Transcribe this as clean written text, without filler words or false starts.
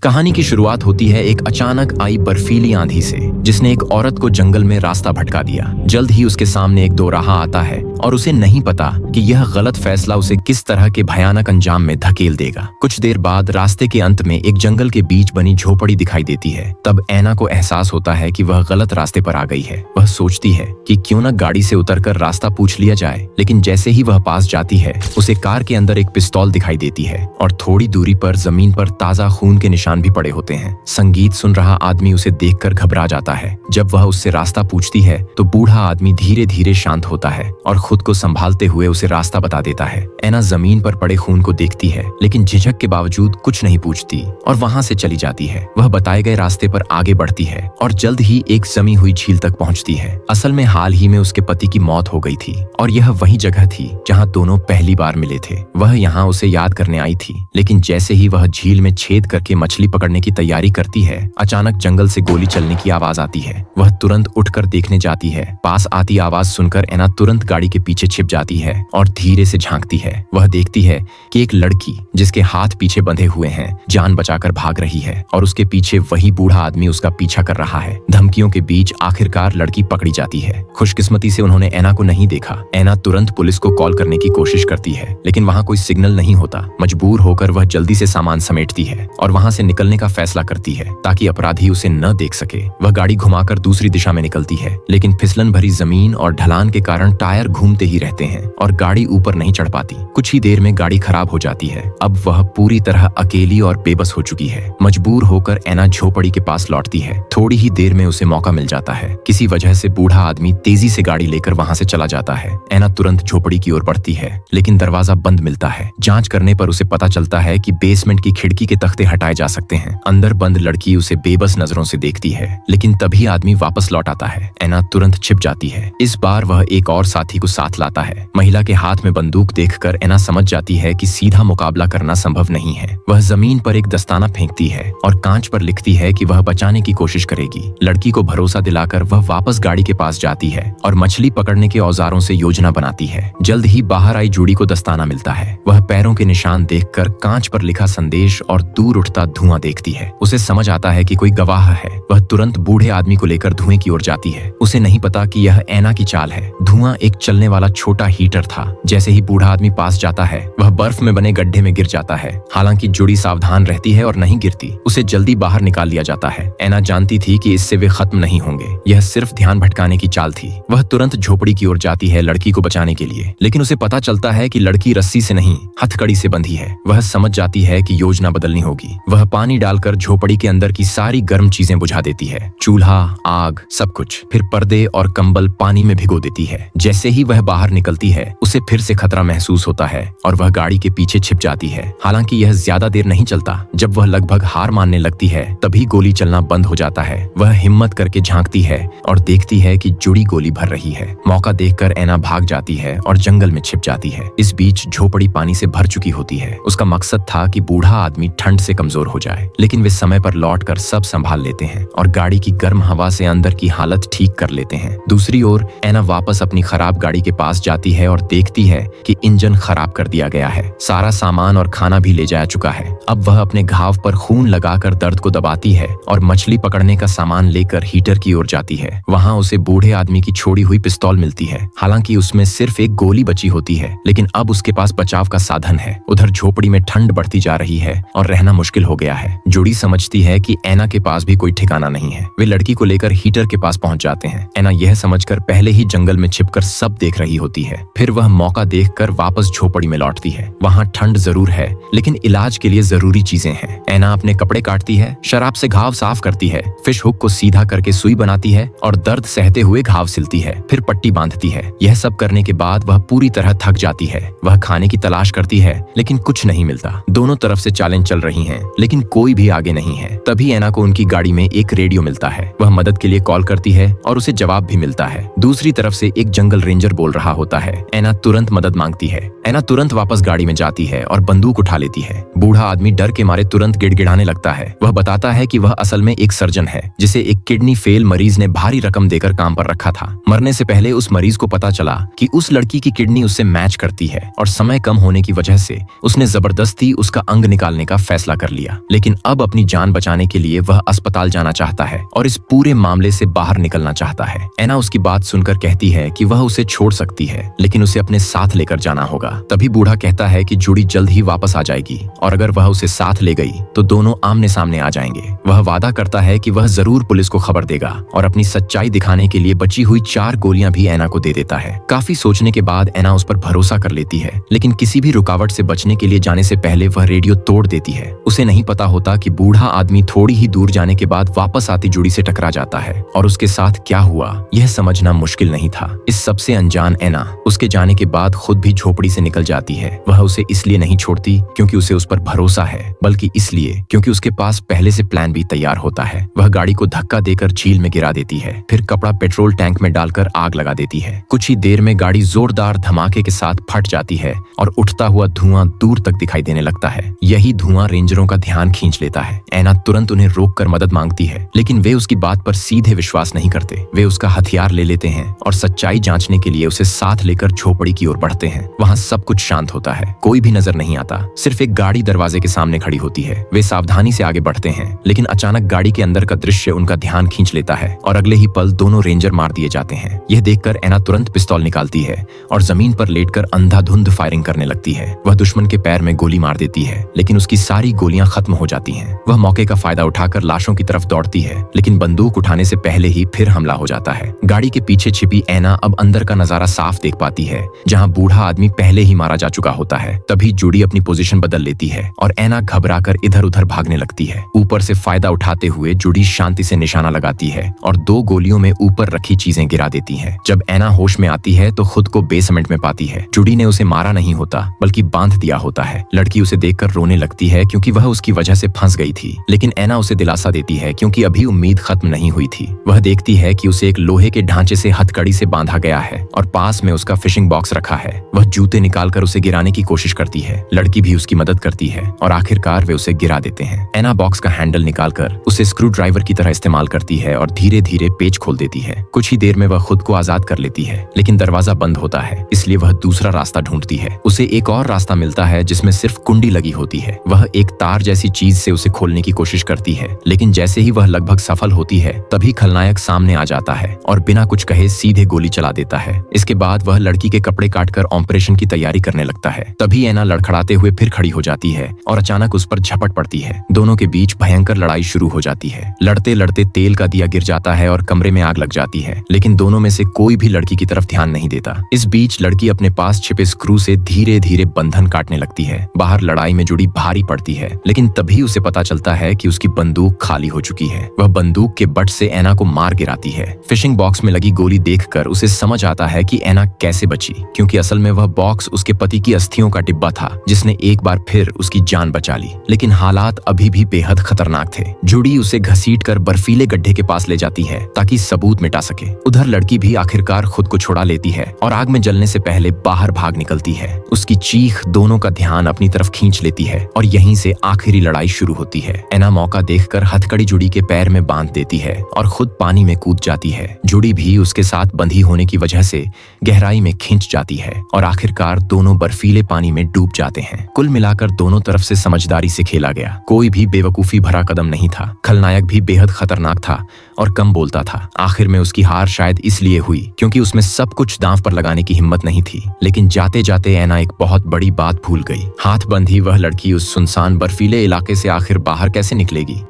कहानी की शुरुआत होती है एक अचानक आई बर्फीली आंधी से, जिसने एक औरत को जंगल में रास्ता भटका दिया। जल्द ही उसके सामने एक दोराहा आता है और उसे नहीं पता कि यह गलत फैसला उसे किस तरह के भयानक अंजाम में धकेल देगा। कुछ देर बाद रास्ते के अंत में एक जंगल के बीच बनी झोपड़ी दिखाई देती है। तब ऐना को एहसास होता है कि वह गलत रास्ते पर आ गई है। वह सोचती है कि क्यों न गाड़ी से उतरकर रास्ता पूछ लिया जाए, लेकिन जैसे ही वह पास जाती है उसे कार के अंदर एक पिस्तौल दिखाई देती है और थोड़ी दूरी पर जमीन पर ताजा खून के निशान भी पड़े होते हैं। संगीत सुन रहा आदमी उसे देखकर घबरा जाता है। जब वह उससे रास्ता पूछती है तो बूढ़ा आदमी धीरे धीरे शांत होता है और खुद को संभालते हुए उसे रास्ता बता देता है। ऐना जमीन पर पड़े खून को देखती है, लेकिन झिझक के बावजूद कुछ नहीं पूछती और वहां से चली जाती है। वह बताए गए रास्ते पर आगे बढ़ती है और जल्द ही एक जमी हुई झील तक पहुंचती है। असल में हाल ही में उसके पति की मौत हो गई थी और यह वही जगह थी जहां दोनों पहली बार मिले थे। वह यहाँ उसे याद करने आई थी, लेकिन जैसे ही वह झील में छेद करके मछली पकड़ने की तैयारी करती है, अचानक जंगल से गोली चलने की आवाज आती है। वह तुरंत उठकर देखने जाती है। पास आती आवाज सुनकर ऐना तुरंत गाड़ी के पीछे छिप जाती है और धीरे से झांकती है। वह देखती है कि एक लड़की जिसके हाथ पीछे बंधे हुए हैं जान बचाकर भाग रही है और उसके पीछे वही बूढ़ा आदमी उसका पीछा कर रहा है। धमकियों के बीच आखिरकार लड़की पकड़ी जाती है। खुशकिस्मती से उन्होंने ऐना को नहीं देखा। ऐना तुरंत पुलिस को कॉल करने की कोशिश करती है, लेकिन वहाँ कोई सिग्नल नहीं होता। मजबूर होकर वह जल्दी से सामान समेटती है और वहाँ से निकलने का फैसला करती है ताकि अपराधी उसे न देख सके। वह गाड़ी घुमाकर दूसरी दिशा में निकलती है, लेकिन फिसलन भरी जमीन और ढलान के कारण टायर घूमते ही रहते हैं और गाड़ी ऊपर नहीं चढ़ पाती। कुछ ही देर में गाड़ी खराब हो जाती है। अब वह पूरी तरह अकेली और बेबस हो चुकी है। मजबूर होकर ऐना झोपड़ी के पास लौटती है। थोड़ी ही देर में उसे मौका मिल जाता है। किसी वजह से बूढ़ा आदमी तेजी से गाड़ी लेकर वहां से चला जाता है। ऐना तुरंत झोपड़ी की ओर बढ़ती है, लेकिन दरवाजा बंद मिलता है। जांच करने पर उसे पता चलता है कि बेसमेंट की खिड़की के तख्ते हटाए जा सकते हैं। अंदर बंद लड़की उसे बेबस नजरों से देखती है, लेकिन तभी आदमी वापस लौट आता है। ऐना तुरंत छिप जाती है। इस बार वह एक और साथी को साथ लाता है। महिला के हाथ में बंदूक देखकर ऐना समझ जाती है कि सीधा मुकाबला करना संभव नहीं है। वह जमीन पर एक दस्ताना फेंकती है और कांच पर लिखती है कि वह बचाने की कोशिश करेगी। लड़की को भरोसा दिलाकर वह वापस गाड़ी के पास जाती है और मछली पकड़ने के औजारों से योजना बनाती है। जल्द ही बाहर आई जूड़ी को दस्ताना मिलता है। वह पैरों के निशान देखकर कांच पर लिखा संदेश और दूर उठता धुआं देखती है। उसे समझ आता है कि कोई गवाह है। वह तुरंत बूढ़े आदमी को लेकर धुएं की ओर जाती है। उसे नहीं पता कि यह ऐना की चाल है। धुआं एक चलने वाला छोटा हीटर था। जैसे ही बूढ़ा आदमी पास जाता है, वह बर्फ में बने गड्ढे में गिर जाता है। हालांकि जुड़ी सावधान रहती है और नहीं गिरती। उसे जल्दी बाहर निकाल लिया जाता है। ऐना जानती थी कि इससे वे खत्म नहीं होंगे। यह सिर्फ ध्यान भटकाने की चाल थी। वह तुरंत झोपड़ी की ओर जाती है लड़की को बचाने के लिए, लेकिन उसे पता चलता है कि लड़की रस्सी से नहीं, हथकड़ी से बंधी है। वह समझ जाती है कि योजना बदलनी होगी। वह पानी डालकर झोपड़ी के अंदर की सारी गर्म चीजें बुझा देती है। चूल्हा, आग, सब कुछ। फिर पर्दे और कंबल पानी में भिगो देती है। जैसे ही वह बाहर निकलती है, उसे फिर से खतरा महसूस होता है और वह गाड़ी के पीछे छिप जाती है। हालांकि यह ज्यादा देर नहीं चलता। जब वह लगभग हार मानने लगती है, तभी गोली चलना बंद हो जाता है। वह हिम्मत करके झांकती है और देखती है कि जुड़ी गोली भर रही है। मौका देखकर ऐना भाग जाती है और जंगल में छिप जाती है। इस बीच झोपड़ी पानी से भर चुकी होती है। उसका मकसद था कि बूढ़ा आदमी ठंड से कमजोर हो जाए, लेकिन वे समय पर लौटकर सब संभाल लेते हैं और गाड़ी की गर्म हवा से अंदर की हालत ठीक कर लेते हैं। दूसरी ओर ऐना वापस अपनी खराब गाड़ी के पास जाती है और देखती है कि इंजन खराब कर दिया गया है। सारा सामान और खाना भी ले जाया चुका है। अब वह अपने घाव पर खून लगाकर दर्द को दबाती है और मछली पकड़ने का सामान लेकर हीटर की ओर जाती है। वहाँ उसे बूढ़े आदमी की छोड़ी हुई पिस्तौल मिलती है। हालांकि उसमें सिर्फ एक गोली बची होती है, लेकिन अब उसके पास बचाव का साधन है। उधर झोपड़ी में ठंड बढ़ती जा रही है और रहना मुश्किल हो गया है। जुड़ी समझती है कि ऐना के पास भी कोई ठिकाना नहीं है। वे लड़की को लेकर हीटर के पास पहुंच जाते हैं। ऐना यह समझकर पहले ही जंगल में छिपकर सब देख रही होती है। फिर वह मौका देखकर वापस झोपड़ी में लौटती है। वहाँ ठंड जरूर है, लेकिन इलाज के लिए जरूरी चीजें हैं। ऐना अपने कपड़े काटती है, शराब से घाव साफ करती है, फिश हुक को सीधा करके सुई बनाती है और दर्द सहते हुए घाव सिलती है। फिर पट्टी बांधती है। यह सब करने के बाद वह पूरी तरह थक जाती है। वह खाने की तलाश करती है, लेकिन कुछ नहीं मिलता। दोनों तरफ से चालें चल रही हैं, लेकिन कोई भी आगे नहीं है। तभी ऐना को उनकी गाड़ी में एक रेडियो मिलता है। वह मदद के लिए कॉल करती है और उसे जवाब भी मिलता है। दूसरी तरफ से एक जंगल रेंजर बोल रहा होता है। ऐना तुरंत मदद मांगती है। ऐना तुरंत वापस गाड़ी में जाती है और बंदूक उठा लेती है। बूढ़ा आदमी डर के मारे तुरंत गिड़गिड़ाने लगता है। वह बताता है कि वह असल में एक सर्जन है, जिसे एक किडनी फेल मरीज ने भारी रकम देकर काम पर रखा था। मरने से पहले उस मरीज को पता चला कि उस लड़की की किडनी उससे मैच करती है और समय कम होने की वजह से उसने जबरदस्ती उसका अंग निकालने का फैसला कर लिया। लेकिन अब अपनी जान बचाने के लिए वह अस्पताल जाना चाहता है और इस पूरे मामले से बाहर निकलना चाहता है। एना उसकी बात सुनकर कहती है कि वह उसे छोड़ सकती है, लेकिन उसे अपने साथ लेकर जाना होगा। तभी बूढ़ा कहता है कि जूडी जल्द ही वापस आ जाएगी और अगर वह उसे साथ ले गई तो दोनों आमने सामने आ जाएंगे। वह वादा करता है कि वह जरूर पुलिस को खबर देगा और अपनी सच्चाई दिखाने के लिए बची हुई 4 गोलियां भी एना को दे देता है। काफी सोचने के बाद एना उस पर भरोसा कर लेती है, लेकिन किसी भी रुकावट से बचने के लिए जाने से पहले वह रेडियो तोड़ देती है। उसे नहीं पता होता कि बूढ़ा आदमी थोड़ी ही दूर जाने के बाद वापस आती जूडी से टकरा जाता है और उसके साथ क्या हुआ यह समझना मुश्किल नहीं था। इस सबसे अनजान एना उसके जाने के बाद खुद भी झोपड़ी से निकल जाती है। वह उसे इसलिए नहीं छोड़ती क्योंकि उसे उस पर भरोसा है, बल्कि इसलिए क्योंकि उसके पास पहले से प्लान भी तैयार होता है। वह गाड़ी को धक्का देकर झील में गिरा देती है, फिर कपड़ा पेट्रोल टैंक में डालकर आग लगा देती है। कुछ ही देर में गाड़ी जोरदार धमाके के साथ फट जाती है और उठता हुआ धुआं दूर तक दिखाई देने लगता है। यही धुआं रेंजरों का ध्यान खींच लेता है। एना तुरंत उन्हें रोककर मदद मांगती है, लेकिन वे उसकी बात पर सीधे विश्वास नहीं करते। वे उसका हथियार ले लेते हैं और सच्चाई जांचने के लिए उसे साथ लेकर झोपड़ी की ओर बढ़ते हैं। वहाँ सब कुछ शांत होता है, कोई भी नजर नहीं आता, सिर्फ एक गाड़ी दरवाजे के सामने खड़ी होती है। वे सावधानी से आगे बढ़ते हैं, लेकिन अचानक गाड़ी के अंदर का दृश्य उनका ध्यान खींच लेता है और अगले ही पल दोनों रेंजर मार दिए जाते हैं। यह देखकर एना तुरंत पिस्तौल निकालती है और जमीन पर लेटकर अंधाधुंध फायरिंग करने लगती है। वह दुश्मन के पैर में गोली मार देती है, लेकिन उसकी सारी गोलियां खत्म हो जाती हैं। वह मौके का फायदा उठाकर लाशों की तरफ दौड़ती है, लेकिन बंदूक उठाने से पहले ही फिर हमला हो जाता है। गाड़ी के पीछे छिपी एना अब अंदर का नजारा साफ देख पाती है, जहां बूढ़ा आदमी पहले ही मारा जा चुका होता है। तभी जूडी अपनी पोजीशन बदल लेती है और एना घबराकर इधर उधर भागने लगती है। ऊपर से फायदा उठाते हुए जूडी शांति से निशाना लगाती है और 2 गोलियों में ऊपर रखी चीजें गिरा देती है। जब एना होश में आती है तो खुद को बेसमेंट में पाती है। जूडी ने उसे मारा नहीं होता, बल्कि बांध दिया होता है। लड़की उसे देखकर रोने लगती है क्योंकि वह उसकी वजह से फंस गई थी, लेकिन एना उसे दिलासा देती है क्योंकि अभी उम्मीद खत्म नहीं हुई थी। वह देखती है कि उसे एक लोहे के ढांचे से हथकड़ी से बांधा गया है और पास में उसका फिशिंग बॉक्स रखा है। वह जूते निकालकर उसे गिराने की कोशिश करती है। लड़की भी उसकी मदद करती है और आखिरकार वे उसे गिरा देते हैं। एना बॉक्स का हैंडल निकालकर उसे स्क्रू ड्राइवर की तरह इस्तेमाल करती है और धीरे धीरे पेच खोल देती है। कुछ ही देर में वह खुद को आजाद कर लेती है, लेकिन दरवाजा बंद होता है, इसलिए वह दूसरा रास्ता ढूंढती है। उसे एक और रास्ता मिलता है जिसमें सिर्फ कुंडी लगी होती है। वह एक तार जैसी चीज से उसे खोलने की कोशिश करती है, लेकिन जैसे ही वह लगभग सफल होती है तभी खलनायक सामने आ जाता है और बिना कुछ कहे सीधे गोली चला देता है। इसके बाद वह लड़की के कपड़े काटकर ऑपरेशन की तैयारी करने लगता है। तभी एना लड़खड़ाते हुए फिर खड़ी हो जाती है और अचानक उस पर झपट पड़ती है। दोनों के बीच भयंकर लड़ाई शुरू हो जाती है। लड़ते लड़ते तेल का दिया गिर जाता है और कमरे में आग लग जाती है, लेकिन दोनों में से कोई भी लड़की की तरफ ध्यान नहीं देता। इस बीच लड़की अपने पास छिपे स्क्रू से धीरे धीरे बंधन काटने लगती है। बाहर लड़ाई में जुड़ी भारी पड़ती है, लेकिन तभी उसे पता चलता है कि उसकी बंदूक खाली हो चुकी है। वह बंदूक के बट से एना को मार गिराती है। फिशिंग बॉक्स में लगी गोली देखकर उसे समझ आता है कि एना कैसे बची, क्योंकि असल में वह बॉक्स उसके पति की अस्थियों का डिब्बा था जिसने एक बार फिर उसकी जान बचा ली। लेकिन हालात अभी भी बेहद खतरनाक थे। जूडी उसे घसीटकर बर्फीले गड्ढे के पास ले जाती है ताकि सबूत मिटा सके। उधर लड़की भी आखिरकार खुद को छुड़ा लेती है और आग में जलने से पहले बाहर भाग निकलती है। उसकी चीख दोनों का ध्यान अपनी तरफ खींच लेती है और यहीं से आखिरी लड़ाई शुरू होती है। एना मौका देखकर हथकड़ी जूडी के पैर में बांध देती है और खुद पानी में कूद जाती है। जूडी भी उसके साथ बंधी होने की वजह से गहराई में खिंच जाती है और आखिरकार दोनों बर्फीले पानी में डूब जाते हैं। कुल मिलाकर दोनों तरफ से समझदारी से खेला गया। कोई भी बेवकूफी भरा कदम नहीं था। खलनायक भी बेहद खतरनाक था और कम बोलता था। आखिर में उसकी हार शायद इसलिए हुई क्योंकि उसमें सब कुछ दांव पर लगाने की हिम्मत नहीं थी। लेकिन जाते जाते एना एक बहुत बड़ी बात भूल गई। हाथ बंधी वह लड़की उस सुनसान बर्फीले इलाके से आखिर बाहर कैसे निकलेगी?